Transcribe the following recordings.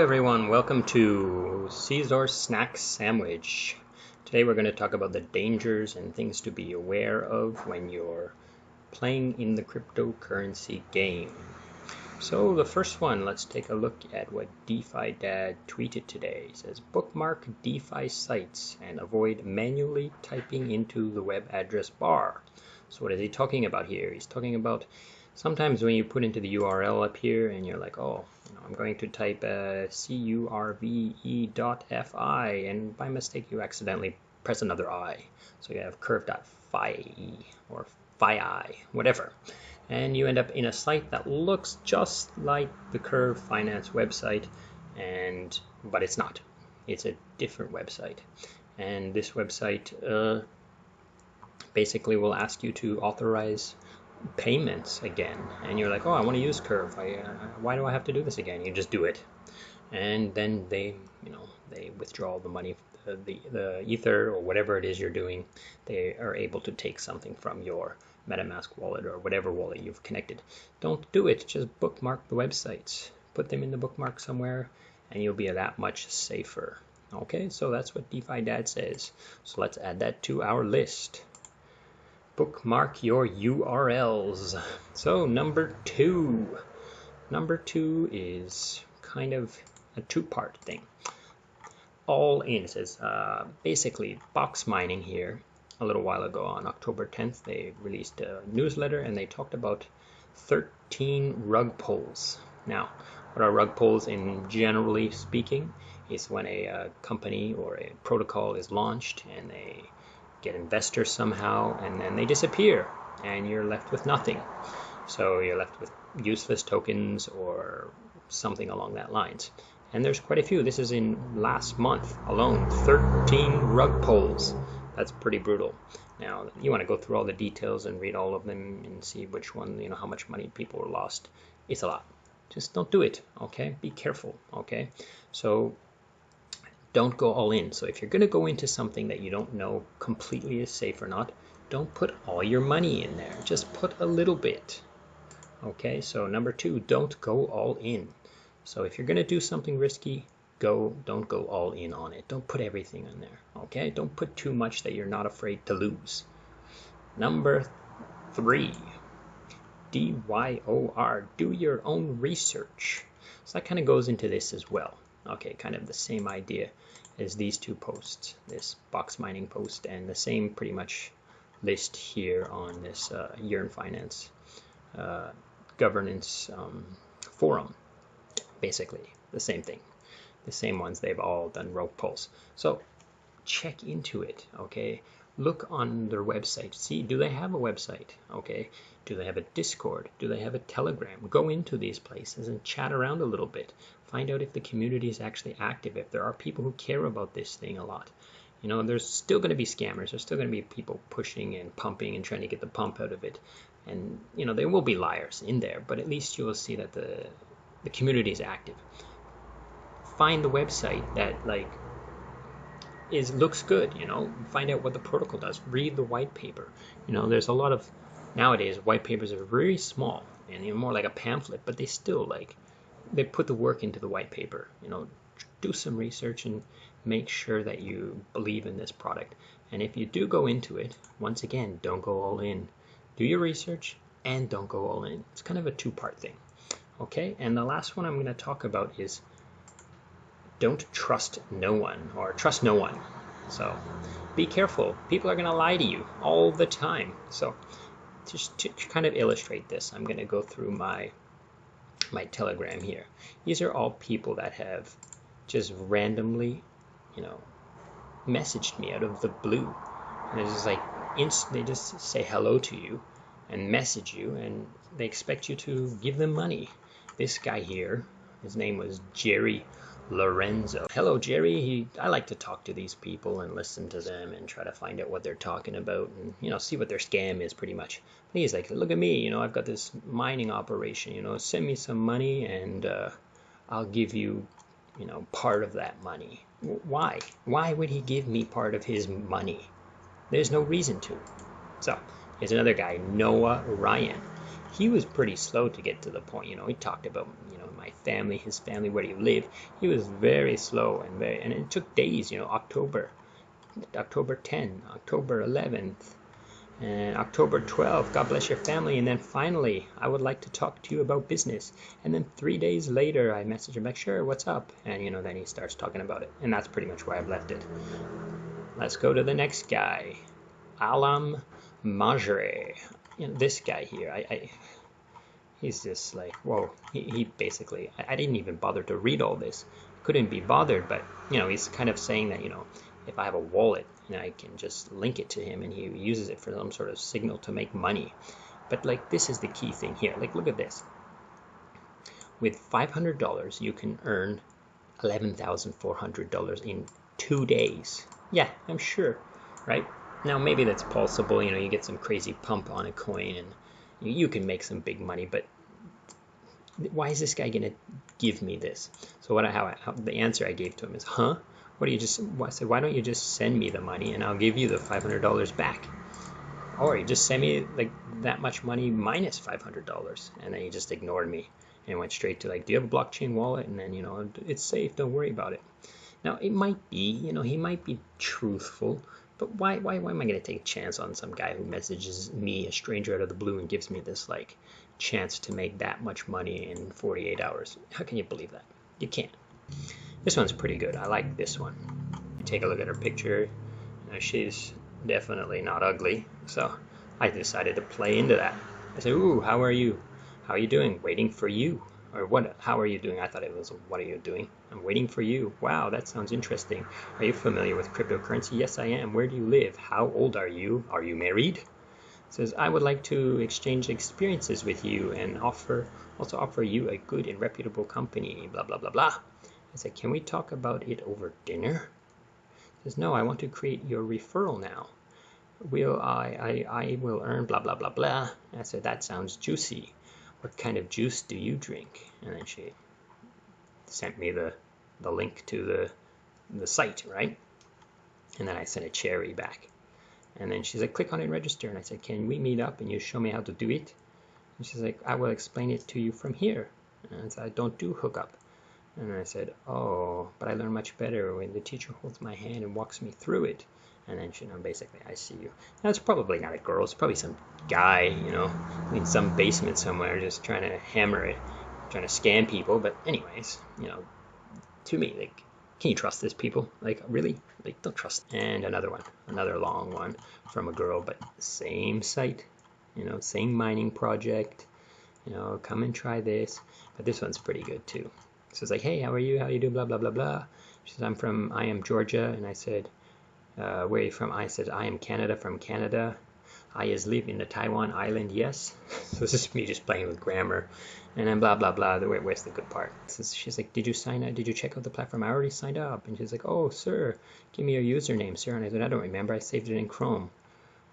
everyone, welcome to Caesar Snack Sandwich. Today we're going to talk about the dangers and things to be aware of when you're playing in the cryptocurrency game. So the first one, let's take a look at what DeFi Dad tweeted today. It says, bookmark DeFi sites and avoid manually typing into the web address bar. So what is he talking about here? He's talking about sometimes when you put into the URL up here and you're like, oh, I'm going to type curve.fi, and by mistake you accidentally press another I. So you have curve.fi or fi, whatever. And you end up in a site that looks just like the Curve Finance website, but it's not. It's a different website. And this website basically will ask you to authorize payments again, and you're like, oh, I want to use Curve. Why do I have to do this again? You just do it, and then they withdraw the money, the Ether or whatever it is you're doing. They are able to take something from your MetaMask wallet or whatever wallet you've connected. Don't do it. Just bookmark the websites. Put them in the bookmark somewhere, and you'll be that much safer. Okay, so that's what DeFi Dad says. So let's add that to our list. Bookmark your URLs. So number two is kind of a two-part thing. All in. It says basically box mining here. A little while ago on October 10th they released a newsletter and they talked about 13 rug pulls. Now what are rug pulls in generally speaking is when a company or a protocol is launched and they get investors somehow and then they disappear and you're left with nothing. So you're left with useless tokens or something along that lines. And there's quite a few. This is in last month alone, 13 rug pulls. That's pretty brutal. Now you want to go through all the details and read all of them and see which one, how much money people are lost. It's a lot. Just don't do it, okay? Be careful, okay? So don't go all in. So if you're going to go into something that you don't know completely is safe or not, don't put all your money in there. Just put a little bit. Okay, so number two, don't go all in. So if you're going to do something risky, don't go all in on it. Don't put everything in there. Okay, don't put too much that you're not afraid to lose. Number three, DYOR, do your own research. So that kind of goes into this as well. Okay, kind of the same idea as these two posts, this box mining post and the same pretty much list here on this Yearn Finance governance forum. Basically the same thing, the same ones. They've all done rug pulls. So check into it, okay? Look on their website. See, do they have a website? Okay, do they have a Discord? Do they have a Telegram? Go into these places and chat around a little bit. Find out if the community is actually active, if there are people who care about this thing a lot. There's still going to be scammers. There's still going to be people pushing and pumping and trying to get the pump out of it. And, there will be liars in there, but at least you will see that the community is active. Find the website that, looks good, find out what the protocol does. Read the white paper. There's a lot of, nowadays, white papers are very small and more like a pamphlet, but they still, they put the work into the white paper. Do some research and make sure that you believe in this product. And if you do go into it, once again, don't go all in. Do your research and don't go all in. It's kind of a two-part thing. Okay, and the last one I'm going to talk about is don't trust no one, or trust no one. So be careful. People are going to lie to you all the time. So just to kind of illustrate this, I'm going to go through my Telegram here. These are all people that have just randomly, messaged me out of the blue. And it's just they just say hello to you and message you, and they expect you to give them money. This guy here, his name was Jerry Lorenzo. Hello, Jerry. I like to talk to these people and listen to them and try to find out what they're talking about and, see what their scam is pretty much. But he's like, look at me, I've got this mining operation, send me some money and I'll give you, part of that money. Why? Why would he give me part of his money? There's no reason to. So here's another guy, Noah Ryan. He was pretty slow to get to the point. He talked about, my family, his family, where do you live? He was very slow and it took days, you know, October 10, October 11th, and October 12th, God bless your family. And then finally, I would like to talk to you about business. And then 3 days later, I message him back, sure, what's up? And, you know, then he starts talking about it. And that's pretty much where I've left it. Let's go to the next guy, Alam Majre. You know, this guy here, he's just like, whoa. He basically, I didn't even bother to read all this. Couldn't be bothered, but, you know, he's kind of saying that, you know, if I have a wallet and I can just link it to him and he uses it for some sort of signal to make money. But like, this is the key thing here. Like, look at this. With $500, you can earn $11,400 in 2 days. Yeah, I'm sure, right? Now, maybe that's possible. You know, you get some crazy pump on a coin and you can make some big money, but why is this guy going to give me this? So the answer I gave to him is, huh? I said, why don't you just send me the money and I'll give you the $500 back? Or you just send me like that much money minus $500. And then he just ignored me and went straight to like, do you have a blockchain wallet? And then, you know, it's safe, don't worry about it. Now, it might be, you know, he might be truthful, but why am I going to take a chance on some guy who messages me, a stranger out of the blue, and gives me this like chance to make that much money in 48 hours? How can you believe that? You can't. This one's pretty good. I like this one. You take a look at her picture. You know, she's definitely not ugly. So I decided to play into that. I said, ooh, how are you? How are you doing? Waiting for you. Or what? How are you doing? I thought it was, what are you doing? I'm waiting for you. Wow, that sounds interesting. Are you familiar with cryptocurrency? Yes, I am. Where do you live? How old are you? Are you married? It says, I would like to exchange experiences with you and also offer you a good and reputable company, blah, blah, blah, blah. I said, can we talk about it over dinner? He says, no, I want to create your referral now. I will earn blah, blah, blah, blah. I said, that sounds juicy. What kind of juice do you drink? And then she sent me the link to the site, right? And then I sent a cherry back. And then she's like, click on it and register. And I said, can we meet up and you show me how to do it? And she's like, I will explain it to you from here. And I said, I don't do hookup. And I said, oh, but I learn much better when the teacher holds my hand and walks me through it. And then, you know, basically, I see you. Now, it's probably not a girl. It's probably some guy, you know, in some basement somewhere just trying to hammer it, trying to scam people. But anyways, you know, to me, like, can you trust this, people? Like, really? Like, don't trust. And another one, another long one from a girl, but same site, you know, same mining project, you know, come and try this. But this one's pretty good, too. So it's like, hey, how are you? How you doing? Blah, blah, blah, blah. She says, I am Georgia. And I said, where are you from? I said, I am Canada, from Canada. I is live in the Taiwan island, yes. So this is me just playing with grammar. And then blah, blah, blah. Where's the good part? So she's like, did you sign up? Did you check out the platform? I already signed up. And she's like, oh, sir, give me your username, sir. And I said, I don't remember. I saved it in Chrome.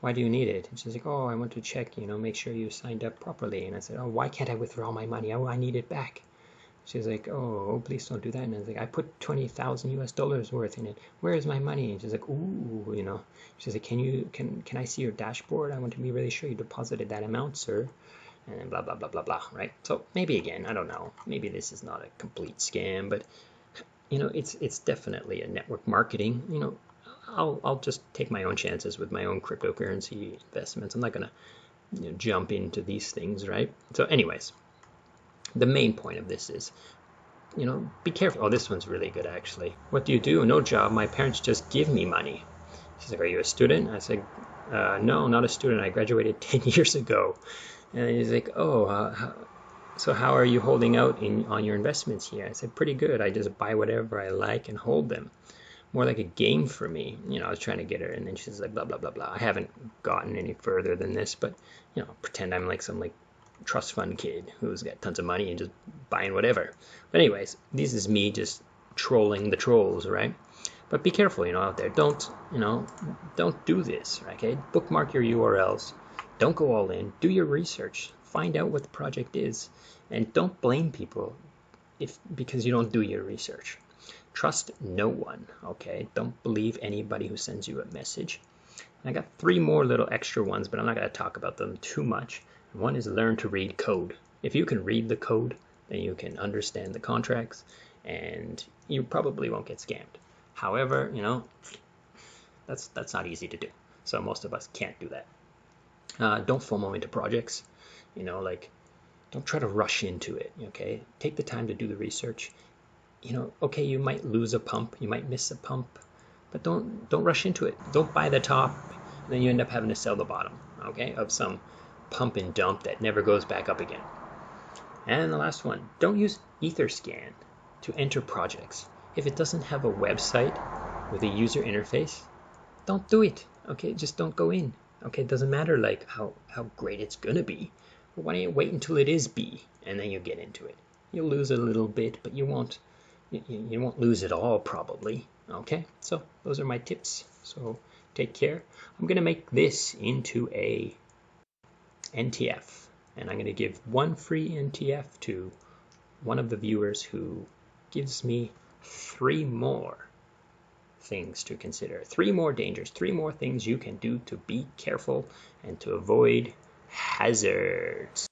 Why do you need it? And she's like, oh, I want to check, you know, make sure you signed up properly. And I said, oh, why can't I withdraw my money? Oh, I need it back. She's like, oh, please don't do that. And I was like, I put 20,000 US dollars worth in it. Where is my money? And she's like, ooh, you know. She's like, can I see your dashboard? I want to be really sure you deposited that amount, sir. And blah, blah, blah, blah, blah, right? So maybe again, I don't know. Maybe this is not a complete scam, but, you know, it's definitely a network marketing. You know, I'll just take my own chances with my own cryptocurrency investments. I'm not going to, you know, jump into these things, right? So anyways, the main point of this is, you know, be careful. Oh, this one's really good, actually. What do you do? No job. My parents just give me money. She's like, are you a student? I said, no, not a student. I graduated 10 years ago. And he's like, oh, so how are you holding out on your investments here? I said, pretty good. I just buy whatever I like and hold them. More like a game for me. You know, I was trying to get her, and then she's like, blah, blah, blah, blah. I haven't gotten any further than this, but, you know, pretend I'm like some, like, trust fund kid who's got tons of money and just buying whatever. But anyways, this is me just trolling the trolls, right? But be careful, you know, out there. Don't do this, okay? Bookmark your URLs. Don't go all in. Do your research. Find out what the project is. And don't blame people because you don't do your research. Trust no one, okay? Don't believe anybody who sends you a message. And I got 3 more little extra ones, but I'm not going to talk about them too much. One is learn to read code. If you can read the code, then you can understand the contracts and you probably won't get scammed. However, you know, that's not easy to do. So most of us can't do that. Don't FOMO into projects. You know, like, don't try to rush into it, okay? Take the time to do the research. You know, okay, you might lose a pump, you might miss a pump, but don't rush into it. Don't buy the top, and then you end up having to sell the bottom, okay, of some pump and dump that never goes back up again. And the last one, don't use Etherscan to enter projects. If it doesn't have a website with a user interface, don't do it, okay? Just don't go in, okay? It doesn't matter like how great it's gonna be. But why don't you wait until it is B, and then you get into it. You'll lose a little bit, but you won't lose it all probably, okay? So those are my tips, so take care. I'm gonna make this into a NTF, and I'm gonna give one free NTF to one of the viewers who gives me 3 more things to consider, 3 more dangers, 3 more things you can do to be careful and to avoid hazards.